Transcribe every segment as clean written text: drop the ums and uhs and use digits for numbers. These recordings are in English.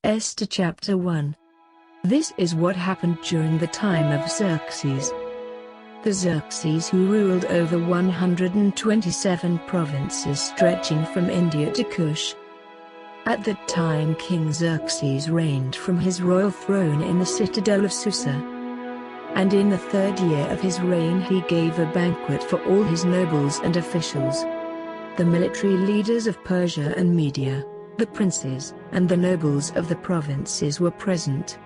Esther chapter 1. This is what happened during the time of Xerxes. The Xerxes who ruled over 127 provinces stretching from India to Kush. At that time King Xerxes reigned from his royal throne in the citadel of Susa. And in the 3rd year of his reign he gave a banquet for all his nobles and officials. The military leaders of Persia and Media, the princes, and the nobles of the provinces were present.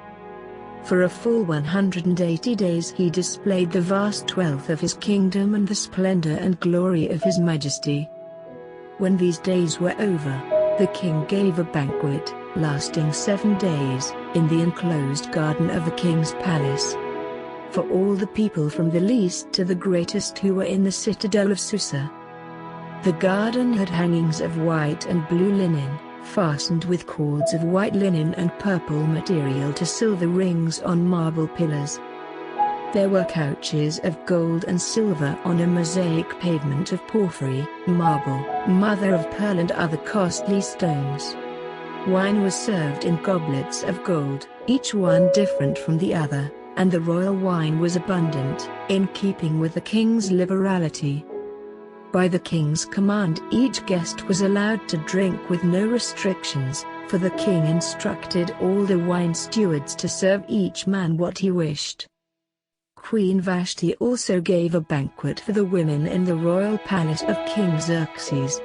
For a full 180 days he displayed the vast wealth of his kingdom and the splendor and glory of his majesty. When these days were over, the king gave a banquet, lasting 7 days, in the enclosed garden of the king's palace. For all the people from the least to the greatest who were in the citadel of Susa. The garden had hangings of white and blue linen, fastened with cords of white linen and purple material to silver rings on marble pillars. There were couches of gold and silver on a mosaic pavement of porphyry, marble, mother of pearl and other costly stones. Wine was served in goblets of gold, each one different from the other, and the royal wine was abundant, in keeping with the king's liberality. By the king's command each guest was allowed to drink with no restrictions, for the king instructed all the wine stewards to serve each man what he wished. Queen Vashti also gave a banquet for the women in the royal palace of King Xerxes.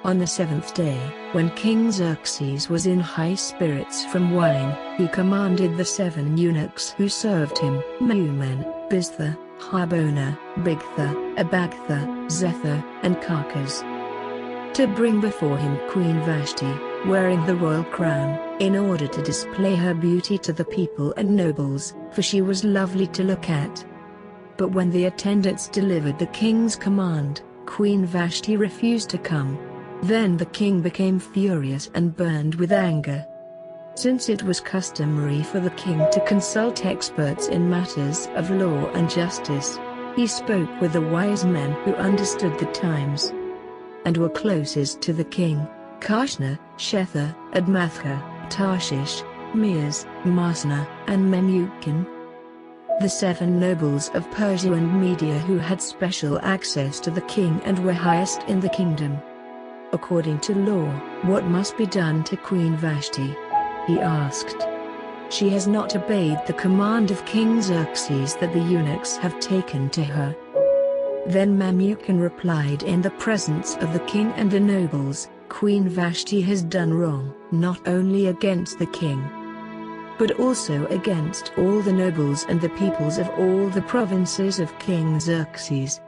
On the 7th day, when King Xerxes was in high spirits from wine, he commanded the 7 eunuchs who served him, Mehuman, Biztha, Harbona, Bigtha, Abagtha, Zethar, and Carcas, to bring before him Queen Vashti, wearing the royal crown, in order to display her beauty to the people and nobles, for she was lovely to look at. But when the attendants delivered the king's command, Queen Vashti refused to come. Then the king became furious and burned with anger. Since it was customary for the king to consult experts in matters of law and justice, he spoke with the wise men who understood the times, and were closest to the king: Karshna, Shethar, Admatha, Tarshish, Meres, Marsana, and Memucan. The 7 nobles of Persia and Media who had special access to the king and were highest in the kingdom. According to law, what must be done to Queen Vashti? He asked. She has not obeyed the command of King Xerxes that the eunuchs have taken to her. Then Memucan replied in the presence of the king and the nobles, Queen Vashti has done wrong, not only against the king, but also against all the nobles and the peoples of all the provinces of King Xerxes.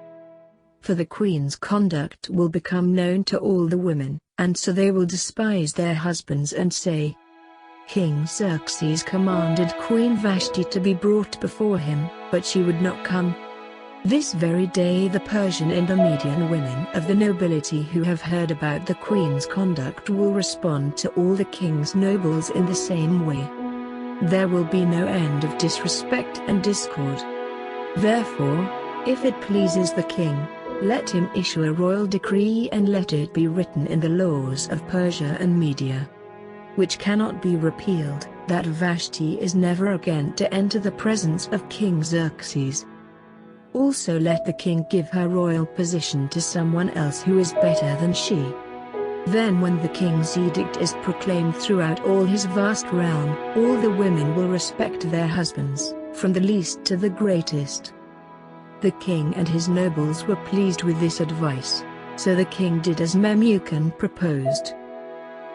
For the queen's conduct will become known to all the women, and so they will despise their husbands and say, King Xerxes commanded Queen Vashti to be brought before him, but she would not come. This very day the Persian and the Median women of the nobility who have heard about the queen's conduct will respond to all the king's nobles in the same way. There will be no end of disrespect and discord. Therefore, if it pleases the king, let him issue a royal decree and let it be written in the laws of Persia and Media, which cannot be repealed, that Vashti is never again to enter the presence of King Xerxes. Also let the king give her royal position to someone else who is better than she. Then when the king's edict is proclaimed throughout all his vast realm, all the women will respect their husbands, from the least to the greatest. The king and his nobles were pleased with this advice, so the king did as Memucan proposed.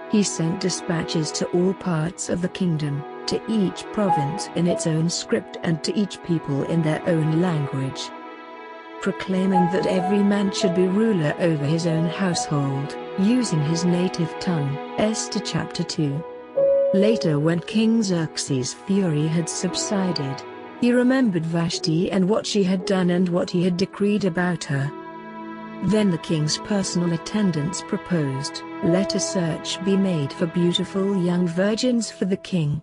He sent dispatches to all parts of the kingdom, to each province in its own script and to each people in their own language, proclaiming that every man should be ruler over his own household, using his native tongue. Esther chapter 2. Later, when King Xerxes' fury had subsided, he remembered Vashti and what she had done and what he had decreed about her. Then the king's personal attendants proposed, let a search be made for beautiful young virgins for the king.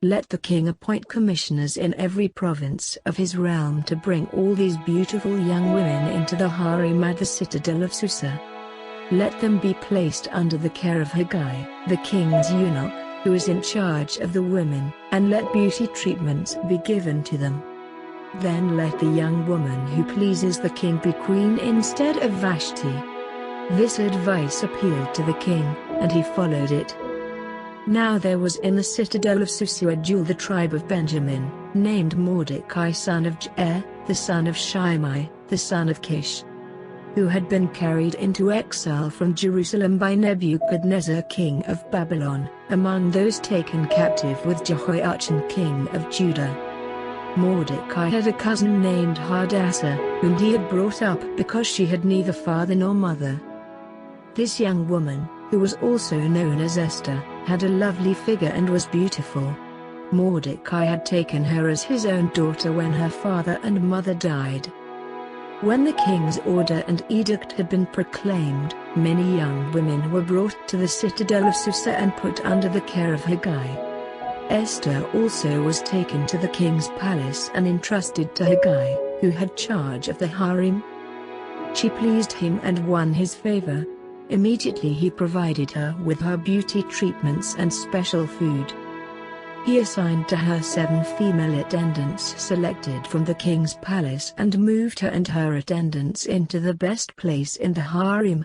Let the king appoint commissioners in every province of his realm to bring all these beautiful young women into the harem at the citadel of Susa. Let them be placed under the care of Haggai, the king's eunuch, who is in charge of the women, and let beauty treatments be given to them. Then let the young woman who pleases the king be queen instead of Vashti." This advice appealed to the king, and he followed it. Now there was in the citadel of Susa a Jew of the tribe of Benjamin, named Mordecai son of Jair, the son of Shimei, the son of Kish, who had been carried into exile from Jerusalem by Nebuchadnezzar king of Babylon, among those taken captive with Jehoiachin king of Judah. Mordecai had a cousin named Hadassah, whom he had brought up because she had neither father nor mother. This young woman, who was also known as Esther, had a lovely figure and was beautiful. Mordecai had taken her as his own daughter when her father and mother died. When the king's order and edict had been proclaimed, many young women were brought to the citadel of Susa and put under the care of Hegai. Esther also was taken to the king's palace and entrusted to Hegai, who had charge of the harem. She pleased him and won his favor. Immediately he provided her with her beauty treatments and special food. He assigned to her 7 female attendants selected from the king's palace and moved her and her attendants into the best place in the harem.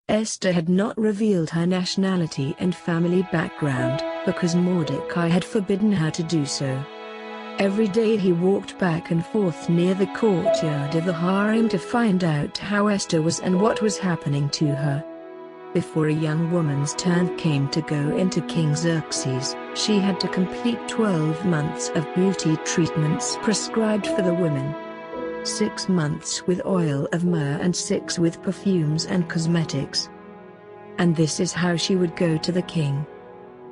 Esther had not revealed her nationality and family background, because Mordecai had forbidden her to do so. Every day he walked back and forth near the courtyard of the harem to find out how Esther was and what was happening to her. Before a young woman's turn came to go into King Xerxes, she had to complete 12 months of beauty treatments prescribed for the women. 6 months with oil of myrrh and 6 with perfumes and cosmetics. And this is how she would go to the king.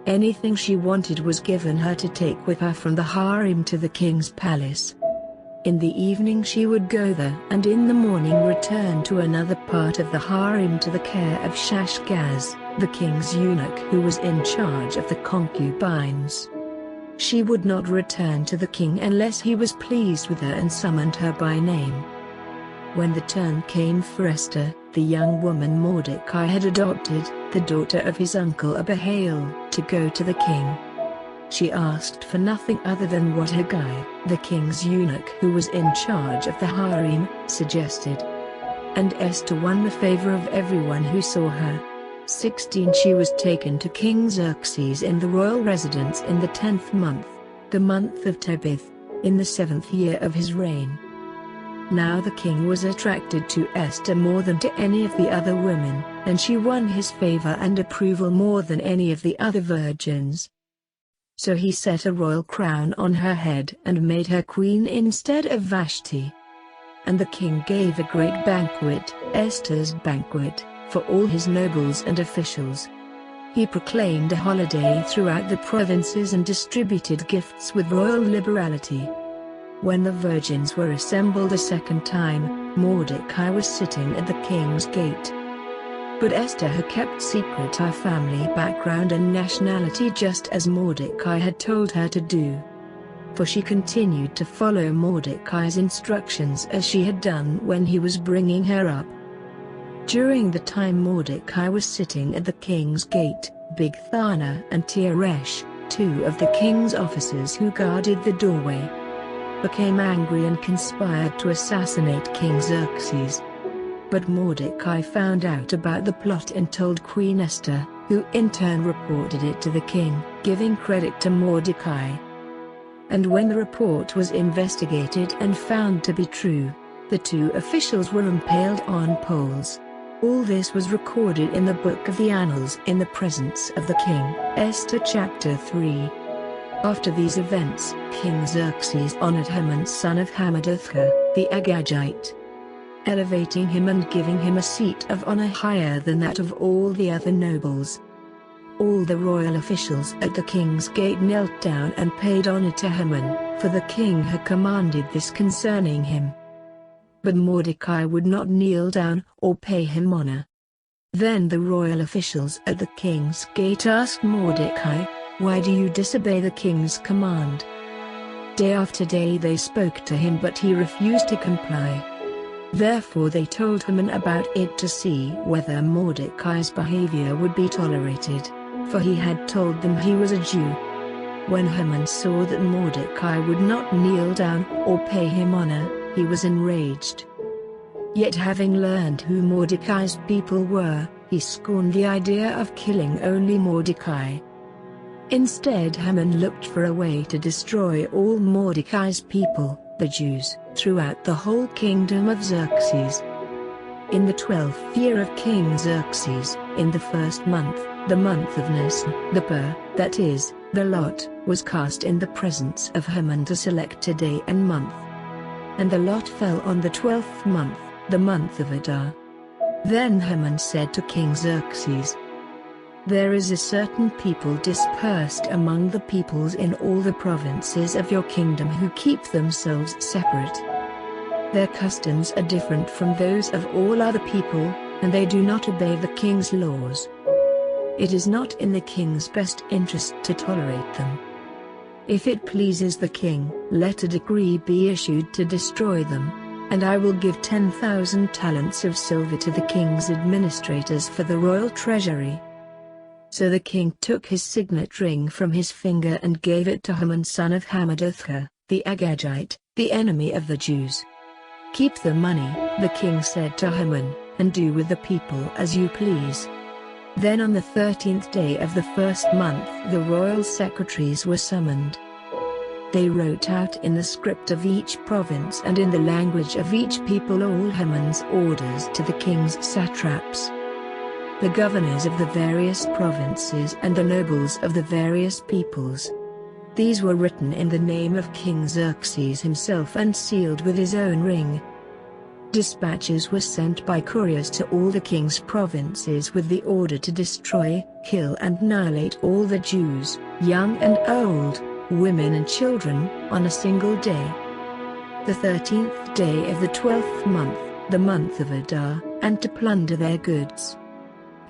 Anything she wanted was given her to take with her from the harem to the king's palace. In the evening she would go there and in the morning return to another part of the harem to the care of Shashgaz, the king's eunuch who was in charge of the concubines. She would not return to the king unless he was pleased with her and summoned her by name. When the turn came for Esther, the young woman Mordecai had adopted, the daughter of his uncle Abihail, to go to the king. She asked for nothing other than what Hegai, the king's eunuch who was in charge of the harem, suggested. And Esther won the favor of everyone who saw her. 16 She was taken to King Xerxes in the royal residence in the 10th month, the month of Tebeth, in the 7th year of his reign. Now the king was attracted to Esther more than to any of the other women, and she won his favor and approval more than any of the other virgins. So he set a royal crown on her head and made her queen instead of Vashti. And the king gave a great banquet, Esther's banquet, for all his nobles and officials. He proclaimed a holiday throughout the provinces and distributed gifts with royal liberality. When the virgins were assembled a second time, Mordecai was sitting at the king's gate. But Esther had kept secret her family background and nationality just as Mordecai had told her to do. For she continued to follow Mordecai's instructions as she had done when he was bringing her up. During the time Mordecai was sitting at the king's gate, Bigthana and Teresh, 2 of the king's officers who guarded the doorway, became angry and conspired to assassinate King Xerxes. But Mordecai found out about the plot and told Queen Esther, who in turn reported it to the king, giving credit to Mordecai. And when the report was investigated and found to be true, the 2 officials were impaled on poles. All this was recorded in the book of the Annals in the presence of the king. Esther chapter 3. After these events, King Xerxes honored Haman son of Hammedatha, the Agagite, elevating him and giving him a seat of honor higher than that of all the other nobles. All the royal officials at the king's gate knelt down and paid honor to Haman, for the king had commanded this concerning him. But Mordecai would not kneel down or pay him honor. Then the royal officials at the king's gate asked Mordecai, "Why do you disobey the king's command?" Day after day they spoke to him, but he refused to comply. Therefore they told Haman about it to see whether Mordecai's behavior would be tolerated. for he had told them he was a Jew. When Haman saw that Mordecai would not kneel down or pay him honor, he was enraged. Yet having learned who Mordecai's people were, he scorned the idea of killing only Mordecai. Instead, Haman looked for a way to destroy all Mordecai's people, the Jews, throughout the whole kingdom of Xerxes. In the 12th year of King Xerxes, in the first month, the month of Nisan, the pur, that is, the lot, was cast in the presence of Haman to select a day and month. And the lot fell on the 12th month, the month of Adar. Then Haman said to King Xerxes, "There is a certain people dispersed among the peoples in all the provinces of your kingdom who keep themselves separate. Their customs are different from those of all other people, and they do not obey the king's laws. It is not in the king's best interest to tolerate them. If it pleases the king, let a decree be issued to destroy them, and I will give 10,000 talents of silver to the king's administrators for the royal treasury." So the king took his signet ring from his finger and gave it to Haman son of Hammedatha, the Agagite, the enemy of the Jews. "Keep the money," the king said to Haman, "and do with the people as you please." Then on the 13th day of the first month the royal secretaries were summoned. They wrote out in the script of each province and in the language of each people all Haman's orders to the king's satraps, the governors of the various provinces and the nobles of the various peoples. These were written in the name of King Xerxes himself and sealed with his own ring. Dispatches were sent by couriers to all the king's provinces with the order to destroy, kill and annihilate all the Jews, young and old, women and children, on a single day. The 13th day of the 12th month, the month of Adar, and to plunder their goods.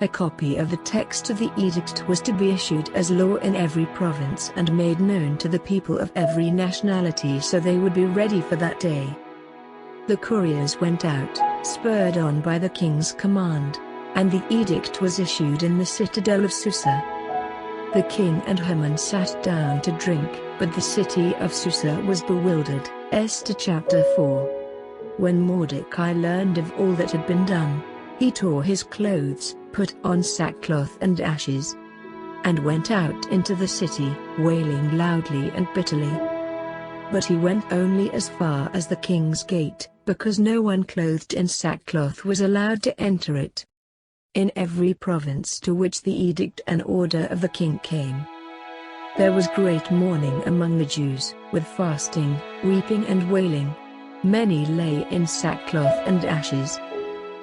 A copy of the text of the edict was to be issued as law in every province and made known to the people of every nationality so they would be ready for that day. The couriers went out, spurred on by the king's command, and the edict was issued in the citadel of Susa. The king and Haman sat down to drink, but the city of Susa was bewildered. Esther chapter 4. When Mordecai learned of all that had been done, he tore his clothes, put on sackcloth and ashes, and went out into the city, wailing loudly and bitterly. But he went only as far as the king's gate, because no one clothed in sackcloth was allowed to enter it. In every province to which the edict and order of the king came, there was great mourning among the Jews, with fasting, weeping and wailing. Many lay in sackcloth and ashes.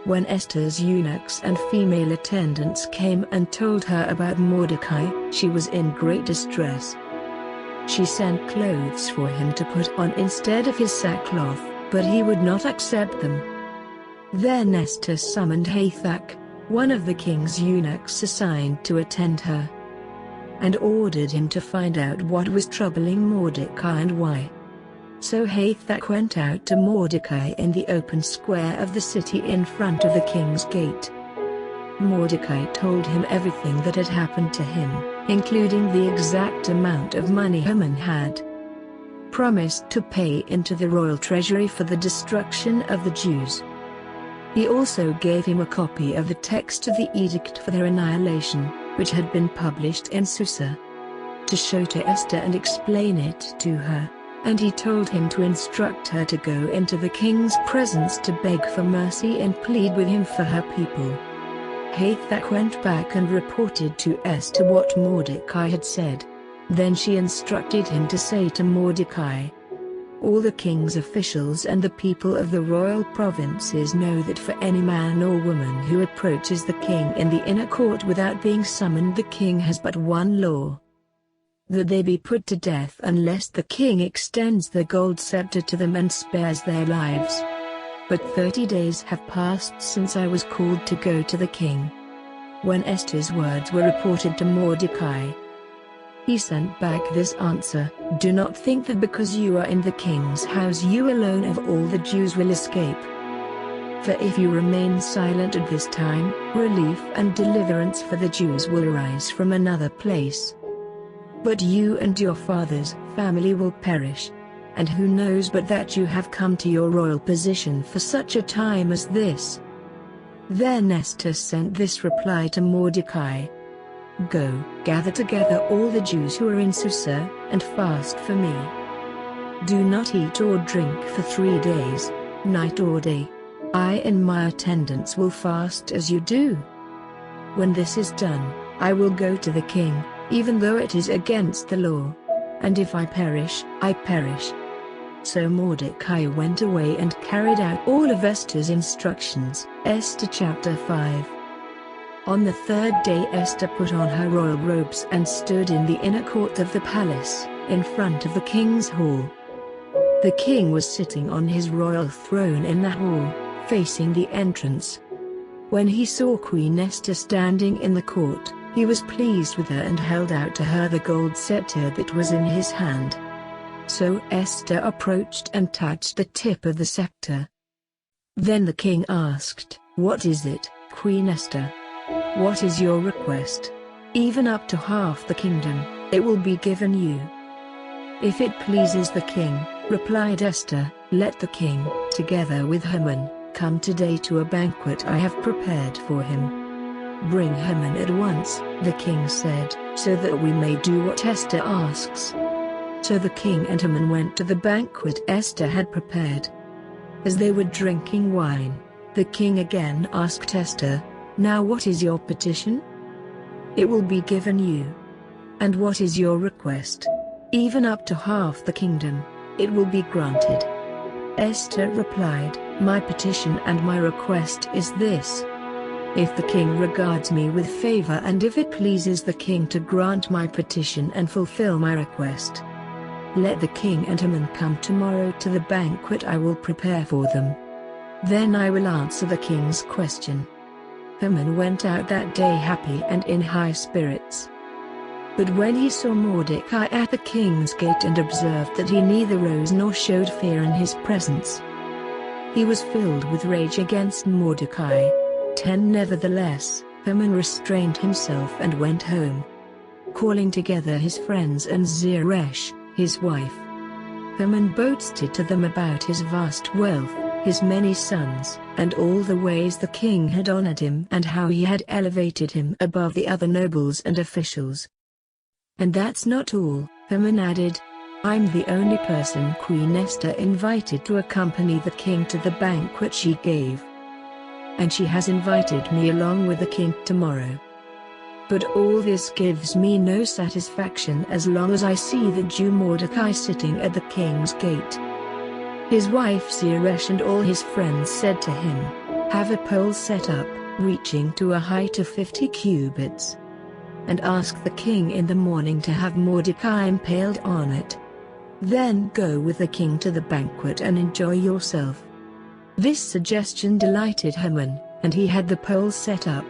When Esther's eunuchs and female attendants came and told her about Mordecai, she was in great distress. She sent clothes for him to put on instead of his sackcloth, but he would not accept them. Then Esther summoned Hathach, one of the king's eunuchs assigned to attend her, and ordered him to find out what was troubling Mordecai and why. So Hathach went out to Mordecai in the open square of the city in front of the king's gate. Mordecai told him everything that had happened to him, including the exact amount of money Haman had promised to pay into the royal treasury for the destruction of the Jews. He also gave him a copy of the text of the edict for their annihilation, which had been published in Susa, to show to Esther and explain it to her, and he told him to instruct her to go into the king's presence to beg for mercy and plead with him for her people. Hathach went back and reported to Esther what Mordecai had said. Then she instructed him to say to Mordecai, "All the king's officials and the people of the royal provinces know that for any man or woman who approaches the king in the inner court without being summoned, the king has but one law: that they be put to death unless the king extends the gold scepter to them and spares their lives. But 30 days have passed since I was called to go to the king." When Esther's words were reported to Mordecai, he sent back this answer: "Do not think that because you are in the king's house you alone of all the Jews will escape. For if you remain silent at this time, relief and deliverance for the Jews will arise from another place. But you and your father's family will perish. And who knows but that you have come to your royal position for such a time as this?" Then Esther sent this reply to Mordecai: "Go, gather together all the Jews who are in Susa, and fast for me. Do not eat or drink for 3 days, night or day. I and my attendants will fast as you do. When this is done, I will go to the king, even though it is against the law. And if I perish, I perish." So Mordecai went away and carried out all of Esther's instructions. Esther chapter 5. On the 3rd day Esther put on her royal robes and stood in the inner court of the palace, in front of the king's hall. The king was sitting on his royal throne in the hall, facing the entrance. When he saw Queen Esther standing in the court, he was pleased with her and held out to her the gold scepter that was in his hand. So Esther approached and touched the tip of the scepter. Then the king asked, "What is it, Queen Esther? What is your request? Even up to half the kingdom, it will be given you." "If it pleases the king," replied Esther, "let the king, together with Haman, come today to a banquet I have prepared for him." "Bring Haman at once," the king said, "so that we may do what Esther asks." So the king and Haman went to the banquet Esther had prepared. As they were drinking wine, the king again asked Esther, "Now what is your petition?" "It will be given you." "And what is your request?" "Even up to half the kingdom, it will be granted." Esther replied, "My petition and my request is this. If the king regards me with favor and if it pleases the king to grant my petition and fulfill my request, let the king and Haman come tomorrow to the banquet I will prepare for them. Then I will answer the king's question." Haman went out that day happy and in high spirits. But when he saw Mordecai at the king's gate and observed that he neither rose nor showed fear in his presence, he was filled with rage against Mordecai. 10 Nevertheless, Haman restrained himself and went home, calling together his friends and Zeresh, his wife. Haman boasted to them about his vast wealth, his many sons, and all the ways the king had honored him and how he had elevated him above the other nobles and officials. "And that's not all," Haman added. "I'm the only person Queen Esther invited to accompany the king to the banquet she gave. And she has invited me along with the king tomorrow. But all this gives me no satisfaction as long as I see the Jew Mordecai sitting at the king's gate." His wife Zeresh and all his friends said to him, "Have a pole set up, reaching to a height of 50 cubits. And ask the king in the morning to have Mordecai impaled on it. Then go with the king to the banquet and enjoy yourself." This suggestion delighted Haman, and he had the pole set up.